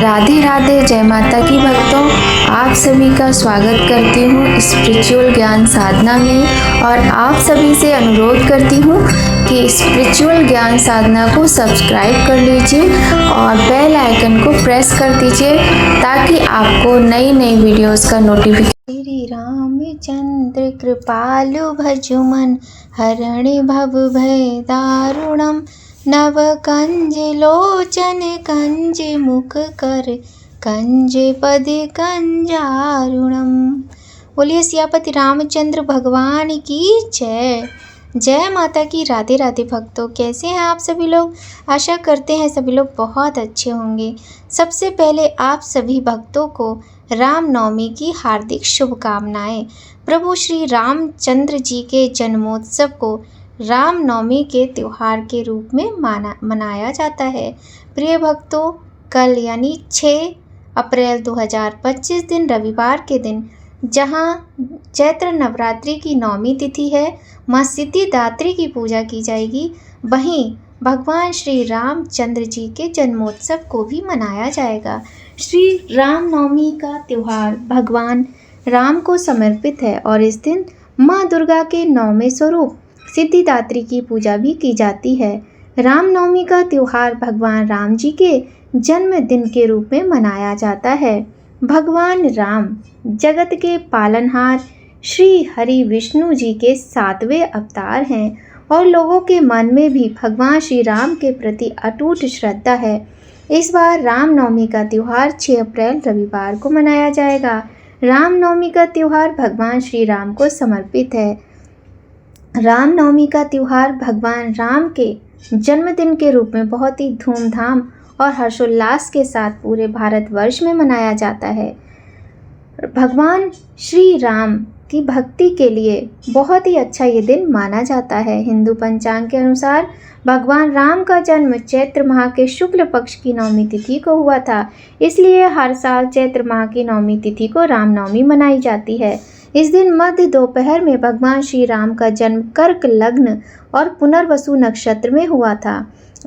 राधे राधे, जय माता की भक्तों। आप सभी का स्वागत करती हूँ स्पिरिचुअल ज्ञान साधना में और आप सभी से अनुरोध करती हूँ कि स्पिरिचुअल ज्ञान साधना को सब्सक्राइब कर लीजिए और बेल आइकन को प्रेस कर दीजिए ताकि आपको नई नई वीडियोस का नोटिफिकेशन। श्री रामचंद्र कृपालु भजुमन हरणे भव भय दारुणम नव कंज लोचन कंज मुख कर कंज पद कंजारुणम। बोलिए सियापति रामचंद्र भगवान की जय। जय माता की। राधे राधे भक्तों, कैसे हैं आप सभी लोग। आशा करते हैं सभी लोग बहुत अच्छे होंगे। सबसे पहले आप सभी भक्तों को रामनवमी की हार्दिक शुभकामनाएं। प्रभु श्री रामचंद्र जी के जन्मोत्सव को रामनवमी के त्यौहार के रूप में मनाया जाता है। प्रिय भक्तों, कल यानी 6 अप्रैल 2025 दिन रविवार के दिन, जहां चैत्र नवरात्रि की नौमी तिथि है, माँ सिद्धिदात्री की पूजा की जाएगी, वहीं भगवान श्री रामचंद्र जी के जन्मोत्सव को भी मनाया जाएगा। श्री रामनवमी का त्यौहार भगवान राम को समर्पित है और इस दिन माँ दुर्गा के 9वें स्वरूप सिद्धिदात्री की पूजा भी की जाती है। रामनवमी का त्यौहार भगवान राम जी के जन्मदिन के रूप में मनाया जाता है। भगवान राम जगत के पालनहार श्री हरि विष्णु जी के 7वें अवतार हैं और लोगों के मन में भी भगवान श्री राम के प्रति अटूट श्रद्धा है। इस बार रामनवमी का त्यौहार 6 अप्रैल रविवार को मनाया जाएगा। रामनवमी का त्यौहार भगवान श्री राम को समर्पित है। रामनवमी का त्यौहार भगवान राम के जन्मदिन के रूप में बहुत ही धूमधाम और हर्षोल्लास के साथ पूरे भारतवर्ष में मनाया जाता है। भगवान श्री राम की भक्ति के लिए बहुत ही अच्छा ये दिन माना जाता है। हिंदू पंचांग के अनुसार भगवान राम का जन्म चैत्र माह के शुक्ल पक्ष की नौमी तिथि को हुआ था, इसलिए हर साल चैत्र माह की नौमी तिथि को रामनवमी मनाई जाती है। इस दिन मध्य दोपहर में भगवान श्री राम का जन्म कर्क लग्न और पुनर्वसु नक्षत्र में हुआ था।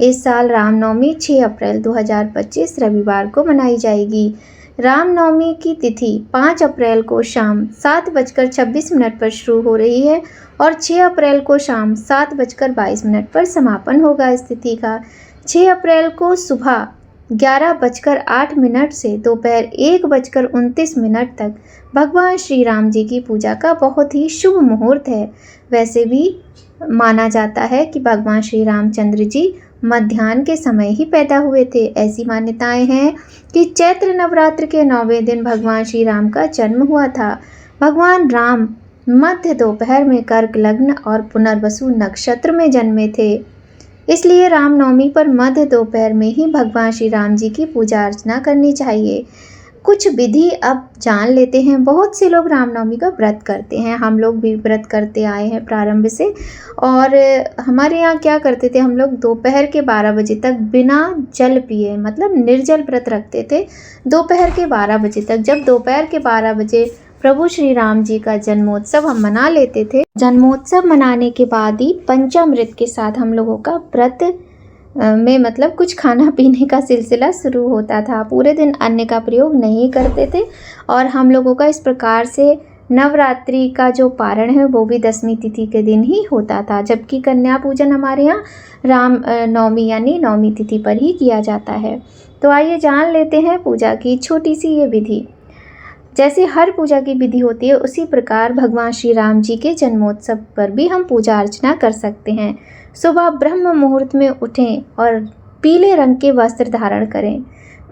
इस साल रामनवमी 6 अप्रैल 2025 रविवार को मनाई जाएगी। रामनवमी की तिथि 5 अप्रैल को शाम 7:26 पर शुरू हो रही है और 6 अप्रैल को शाम 7:22 पर समापन होगा इस तिथि का। 6 अप्रैल को सुबह 11:08 से दोपहर 1:29 तक भगवान श्री राम जी की पूजा का बहुत ही शुभ मुहूर्त है। वैसे भी माना जाता है कि भगवान श्री रामचंद्र जी मध्याह्न के समय ही पैदा हुए थे। ऐसी मान्यताएं हैं कि चैत्र नवरात्र के 9वें दिन भगवान श्री राम का जन्म हुआ था। भगवान राम मध्य दोपहर में कर्क लग्न और पुनर्वसु नक्षत्र में जन्मे थे, इसलिए रामनवमी पर मध्य दोपहर में ही भगवान श्री राम जी की पूजा अर्चना करनी चाहिए। कुछ विधि अब जान लेते हैं। बहुत से लोग रामनवमी का व्रत करते हैं, हम लोग भी व्रत करते आए हैं प्रारंभ से। और हमारे यहाँ क्या करते थे, हम लोग दोपहर के 12 बजे तक बिना जल पिए, मतलब निर्जल व्रत रखते थे दोपहर के 12 बजे तक। जब दोपहर के 12 बजे प्रभु श्री राम जी का जन्मोत्सव हम मना लेते थे। जन्मोत्सव मनाने के बाद ही पंचामृत के साथ हम लोगों का व्रत में मतलब कुछ खाना पीने का सिलसिला शुरू होता था। पूरे दिन अन्न का प्रयोग नहीं करते थे और हम लोगों का इस प्रकार से नवरात्रि का जो पारण है वो भी 10वीं तिथि के दिन ही होता था, जबकि कन्या पूजन हमारे यहाँ राम नवमी यानी 9वीं तिथि पर ही किया जाता है। तो आइए जान लेते हैं पूजा की छोटी सी ये विधि। जैसे हर पूजा की विधि होती है, उसी प्रकार भगवान श्री राम जी के जन्मोत्सव पर भी हम पूजा अर्चना कर सकते हैं। सुबह ब्रह्म मुहूर्त में उठें और पीले रंग के वस्त्र धारण करें।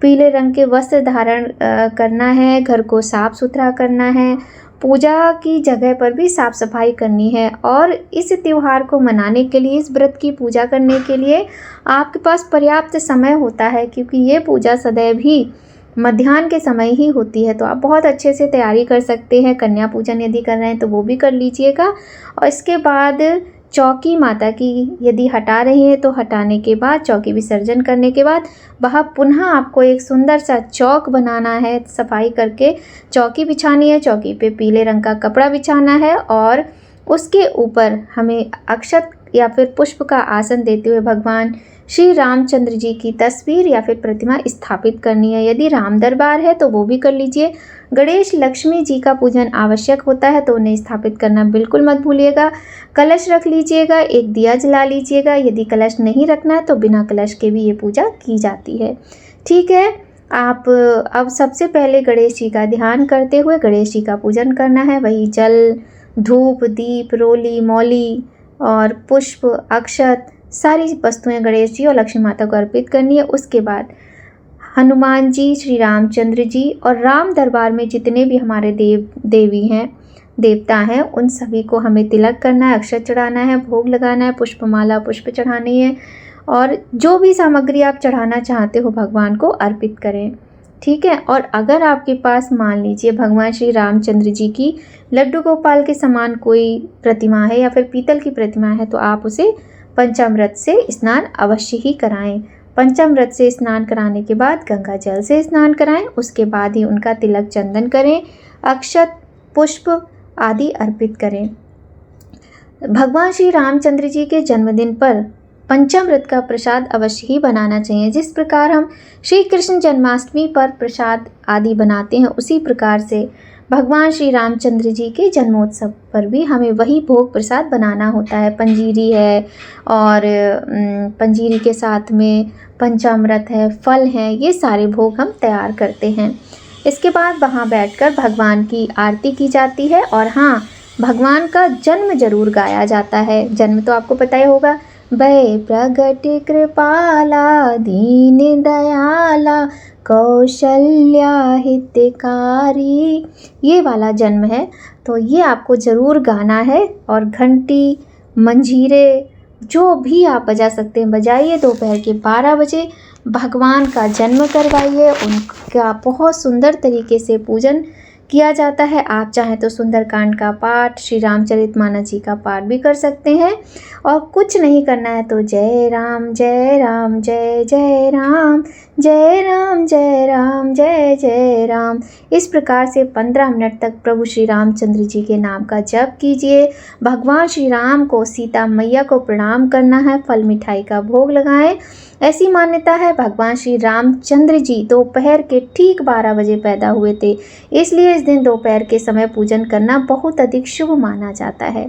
पीले रंग के वस्त्र धारण करना है, घर को साफ सुथरा करना है, पूजा की जगह पर भी साफ सफाई करनी है। और इस त्यौहार को मनाने के लिए, इस व्रत की पूजा करने के लिए आपके पास पर्याप्त समय होता है, क्योंकि ये पूजा सदैव ही मध्याह्न के समय ही होती है। तो आप बहुत अच्छे से तैयारी कर सकते हैं। कन्या पूजन यदि कर रहे हैं तो वो भी कर लीजिएगा। और इसके बाद चौकी माता की यदि हटा रहे हैं तो हटाने के बाद, चौकी विसर्जन करने के बाद वहाँ पुनः आपको एक सुंदर सा चौक बनाना है। सफाई करके चौकी बिछानी है। चौकी पे पीले रंग का कपड़ा बिछाना है और उसके ऊपर हमें अक्षत या फिर पुष्प का आसन देते हुए भगवान श्री रामचंद्र जी की तस्वीर या फिर प्रतिमा स्थापित करनी है। यदि राम दरबार है तो वो भी कर लीजिए। गणेश लक्ष्मी जी का पूजन आवश्यक होता है तो उन्हें स्थापित करना बिल्कुल मत भूलिएगा। कलश रख लीजिएगा, एक दिया जला लीजिएगा। यदि कलश नहीं रखना है तो बिना कलश के भी ये पूजा की जाती है। ठीक है, आप अब सबसे पहले गणेश जी का ध्यान करते हुए गणेश जी का पूजन करना है। वही जल, धूप, दीप, रोली, मौली और पुष्प, अक्षत सारी वस्तुएं गणेश जी और लक्ष्मी माता को अर्पित करनी है। उसके बाद हनुमान जी, श्री रामचंद्र जी और राम दरबार में जितने भी हमारे देव देवी हैं, देवता हैं, उन सभी को हमें तिलक करना है, अक्षत चढ़ाना है, भोग लगाना है, पुष्पमाला पुष्प चढ़ानी है और जो भी सामग्री आप चढ़ाना चाहते हो भगवान को अर्पित करें। ठीक है, और अगर आपके पास मान लीजिए भगवान श्री रामचंद्र जी की लड्डू गोपाल के समान कोई प्रतिमा है या फिर पीतल की प्रतिमा है तो आप उसे पंचामृत से स्नान अवश्य ही कराएं। पंचामृत से स्नान कराने के बाद गंगा जल से स्नान कराएं। उसके बाद ही उनका तिलक चंदन करें, अक्षत पुष्प आदि अर्पित करें। भगवान श्री रामचंद्र जी के जन्मदिन पर पंचामृत का प्रसाद अवश्य ही बनाना चाहिए। जिस प्रकार हम श्री कृष्ण जन्माष्टमी पर प्रसाद आदि बनाते हैं उसी प्रकार से भगवान श्री रामचंद्र जी के जन्मोत्सव पर भी हमें वही भोग प्रसाद बनाना होता है। पंजीरी है और पंजीरी के साथ में पंचामृत है, फल हैं, ये सारे भोग हम तैयार करते हैं। इसके बाद वहाँ बैठकर भगवान की आरती की जाती है और हाँ, भगवान का जन्म जरूर गाया जाता है। जन्म तो आपको पता ही होगा, भय प्रगट कृपाला दीन दयाला कौशल्या हितकारी, ये वाला जन्म है तो ये आपको ज़रूर गाना है। और घंटी, मंजीरे जो भी आप बजा सकते हैं बजाइए। दोपहर के 12 बजे भगवान का जन्म करवाइए, उनका बहुत सुंदर तरीके से पूजन किया जाता है। आप चाहें तो सुंदरकांड का पाठ, श्री रामचरितमानस जी का पाठ भी कर सकते हैं। और कुछ नहीं करना है तो जय राम जय राम जय जय राम, जय राम जय राम जय जय राम, इस प्रकार से 15 मिनट तक प्रभु श्री रामचंद्र जी के नाम का जप कीजिए। भगवान श्री राम को, सीता मैया को प्रणाम करना है, फल मिठाई का भोग लगाएं। ऐसी मान्यता है भगवान श्री रामचंद्र जी दोपहर के ठीक 12 बजे पैदा हुए थे, इसलिए इस दिन दोपहर के समय पूजन करना बहुत अधिक शुभ माना जाता है।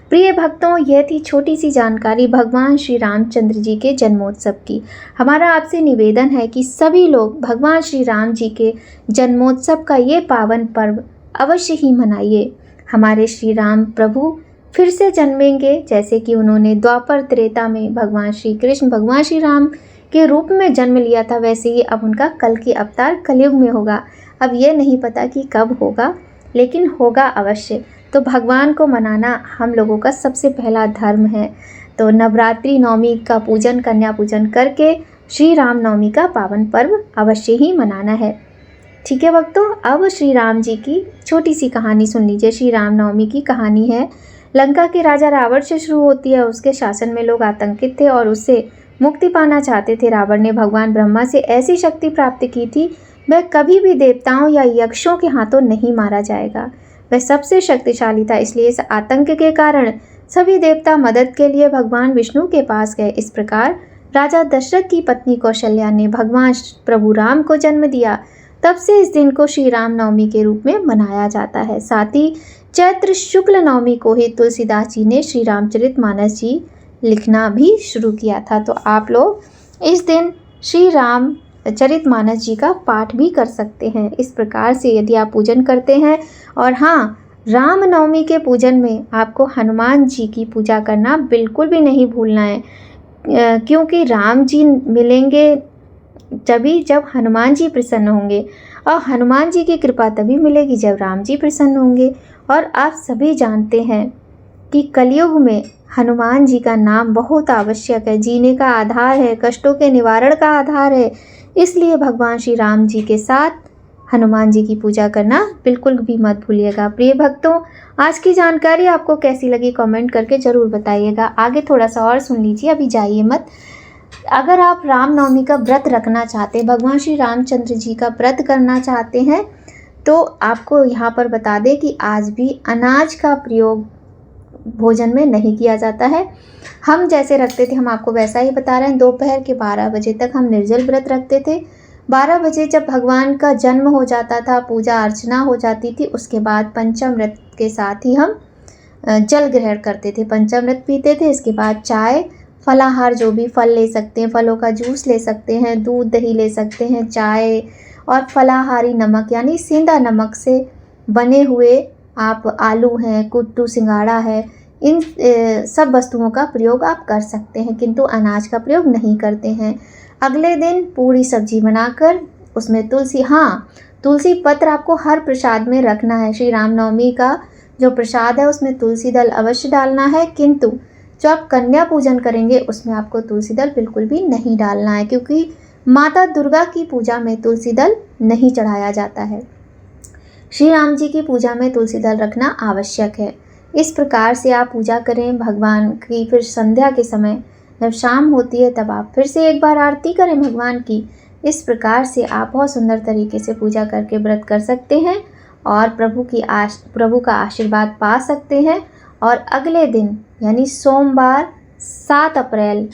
प्रिय भक्तों, यह थी छोटी सी जानकारी भगवान श्री रामचंद्र जी के जन्मोत्सव की। हमारा आपसे निवेदन है कि सभी लोग भगवान श्री राम जी के जन्मोत्सव का ये पावन पर्व अवश्य ही मनाइए। हमारे श्री राम प्रभु फिर से जन्मेंगे, जैसे कि उन्होंने द्वापर त्रेता में भगवान श्री कृष्ण भगवान श्री राम के रूप में जन्म लिया था, वैसे ही अब उनका कल की अवतार कलयुग में होगा। अब ये नहीं पता कि कब होगा, लेकिन होगा अवश्य। तो भगवान को मनाना हम लोगों का सबसे पहला धर्म है। तो नवरात्रि नवमी का पूजन, कन्या पूजन करके श्री राम नवमी का पावन पर्व अवश्य ही मनाना है। ठीक है भक्तों, अब श्री राम जी की छोटी सी कहानी सुन लीजिए। श्री राम नवमी की कहानी है, लंका के राजा रावण से शुरू होती है। उसके शासन में लोग आतंकित थे और उससे मुक्ति पाना चाहते थे। रावण ने भगवान ब्रह्मा से ऐसी शक्ति प्राप्त की थी, वह कभी भी देवताओं या यक्षों के हाथों नहीं मारा जाएगा। वह सबसे शक्तिशाली था, इसलिए इस आतंक के कारण सभी देवता मदद के लिए भगवान विष्णु के पास गए। इस प्रकार राजा दशरथ की पत्नी कौशल्या ने भगवान प्रभु राम को जन्म दिया। तब से इस दिन को श्री राम नवमी के रूप में मनाया जाता है। साथ ही चैत्र शुक्ल नवमी को ही तुलसीदास जी ने श्री रामचरितमानस जी लिखना भी शुरू किया था। तो आप लोग इस दिन श्री रामचरितमानस जी का पाठ भी कर सकते हैं। इस प्रकार से यदि आप पूजन करते हैं, और हाँ, राम नवमी के पूजन में आपको हनुमान जी की पूजा करना बिल्कुल भी नहीं भूलना है, क्योंकि राम जी मिलेंगे तभी जब हनुमान जी प्रसन्न होंगे, और हनुमान जी की कृपा तभी मिलेगी जब राम जी प्रसन्न होंगे। और आप सभी जानते हैं कि कलयुग में हनुमान जी का नाम बहुत आवश्यक है, जीने का आधार है, कष्टों के निवारण का आधार है। इसलिए भगवान श्री राम जी के साथ हनुमान जी की पूजा करना बिल्कुल भी मत भूलिएगा। प्रिय भक्तों, आज की जानकारी आपको कैसी लगी कमेंट करके ज़रूर बताइएगा। आगे थोड़ा सा और सुन लीजिए, अभी जाइए मत। अगर आप रामनवमी का व्रत रखना चाहते हैं, भगवान श्री रामचंद्र जी का व्रत करना चाहते हैं, तो आपको यहाँ पर बता दें कि आज भी अनाज का प्रयोग भोजन में नहीं किया जाता है। हम जैसे रखते थे हम आपको वैसा ही बता रहे हैं। दोपहर के 12 बजे तक हम निर्जल व्रत रखते थे। 12 बजे जब भगवान का जन्म हो जाता था, पूजा अर्चना हो जाती थी, उसके बाद पंचामृत के साथ ही हम जल ग्रहण करते थे, पंचामृत पीते थे। इसके बाद चाय, फलाहार, जो भी फल ले सकते हैं, फलों का जूस ले सकते हैं, दूध दही ले सकते हैं, चाय और फलाहारी नमक यानी सेंधा नमक से बने हुए आप आलू हैं, कुट्टू, सिंघाड़ा है, इन सब वस्तुओं का प्रयोग आप कर सकते हैं, किंतु अनाज का प्रयोग नहीं करते हैं। अगले दिन पूरी सब्जी बनाकर उसमें तुलसी पत्र आपको हर प्रसाद में रखना है। श्री रामनवमी का जो प्रसाद है उसमें तुलसी दल अवश्य डालना है, किंतु जो आप कन्या पूजन करेंगे उसमें आपको तुलसी दल बिल्कुल भी नहीं डालना है, क्योंकि माता दुर्गा की पूजा में तुलसी दल नहीं चढ़ाया जाता है। श्री राम जी की पूजा में तुलसी दल रखना आवश्यक है। इस प्रकार से आप पूजा करें भगवान की। फिर संध्या के समय जब शाम होती है तब आप फिर से एक बार आरती करें भगवान की। इस प्रकार से आप बहुत सुंदर तरीके से पूजा करके व्रत कर सकते हैं और प्रभु का आशीर्वाद पा सकते हैं। और अगले दिन यानी सोमवार 7 अप्रैल,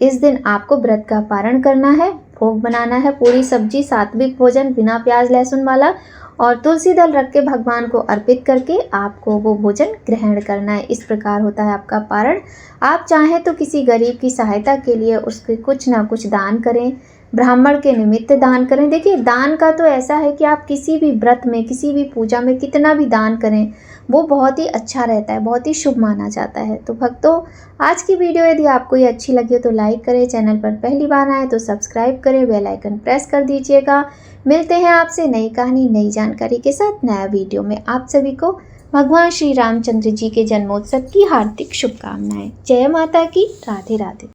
इस दिन आपको व्रत का पारण करना है, भोग बनाना है, पूरी सब्जी, सात्विक भोजन बिना प्याज लहसुन वाला, और तुलसी दल रख के भगवान को अर्पित करके आपको वो भोजन ग्रहण करना है। इस प्रकार होता है आपका पारण। आप चाहें तो किसी गरीब की सहायता के लिए उसके कुछ ना कुछ दान करें, ब्राह्मण के निमित्त दान करें। देखिए, दान का तो ऐसा है कि आप किसी भी व्रत में, किसी भी पूजा में कितना भी दान करें वो बहुत ही अच्छा रहता है, बहुत ही शुभ माना जाता है। तो भक्तों, आज की वीडियो यदि आपको ये अच्छी लगी हो तो लाइक करें, चैनल पर पहली बार आए तो सब्सक्राइब करें, बेल आइकन प्रेस कर दीजिएगा। मिलते हैं आपसे नई कहानी, नई जानकारी के साथ नया वीडियो में। आप सभी को भगवान श्री रामचंद्र जी के जन्मोत्सव की हार्दिक शुभकामनाएं। जय माता की, राधे राधे।